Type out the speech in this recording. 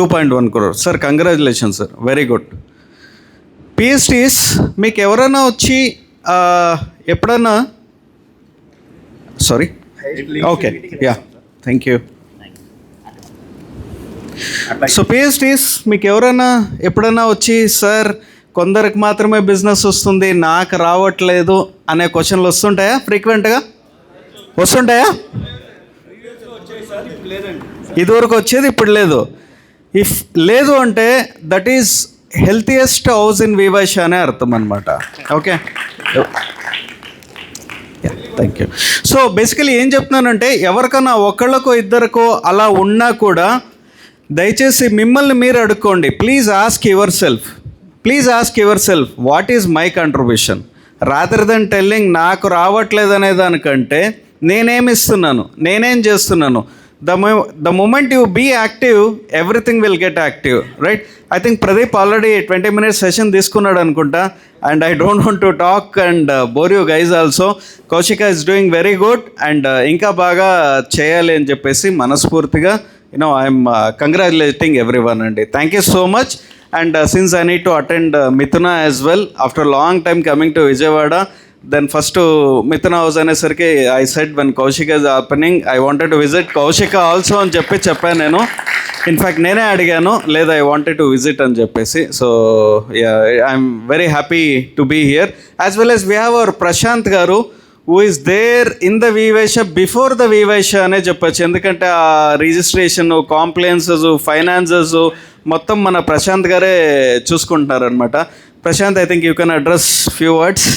2.1 crore. Sir, congratulations, sir. Very good. PhDs, మీకు ఎవరైనా వచ్చి ఎప్పుడన్నా sorry okay yeah thank you. So PhDs మీకు ఎవరైనా ఎప్పుడైనా వచ్చి సార్ కొందరికి మాత్రమే బిజినెస్ వస్తుంది నాకు రావట్లేదు అనే క్వశ్చన్లు వస్తుంటాయా? ఫ్రీక్వెంట్గా వస్తుంటాయా? ఇదివరకు వచ్చేది ఇప్పుడు లేదు. ఇఫ్ లేదు అంటే that is healthiest house in వివైష అనే అర్థం అనమాట. Okay, thank you. So basically ఏం చెప్తున్నానంటే ఎవరికైనా ఒకళ్ళకో ఇద్దరికో అలా ఉన్నా కూడా దయచేసి మిమ్మల్ని మీరు అడుక్కోండి. Please ask yourself what is my contribution rather than telling నాకు రావట్లేదు అనే దానికంటే నేనేమి ఇస్తున్నాను, నేనేం చేస్తున్నాను. The moment you be active everything will get active, right? I think Pradeep already 20 minutes session తీసుకున్నాడు అనుకుంటా. And I don't want to talk and bore you guys also. Kaushika is doing very good and ఇంకా బాగా చేయాలి అని చెప్పేసి మనస్ఫూర్తిగా I'm congratulating every one అండి. Thank you so much. And since I need to attend Mithuna as well after long time coming to Vijayawada. Then first Mithuna house అనేసరికి I said when Kaushika is opening I wanted to visit Kaushika also అని చెప్పాను నేను. In fact నేనే అడిగాను, లేదా I wanted to visit అని చెప్పేసి. So I'm very happy to be here. As well as we have our Prashant garu who is there in the వివైష before the వివైష అనే చెప్పచ్చు. ఎందుకంటే ఆ రిజిస్ట్రేషన్, కాంప్లైన్సెస్, ఫైనాన్సెస్ మొత్తం మన ప్రశాంత్ గారే చూసుకుంటున్నారనమాట. Prashant, I think you can address few words.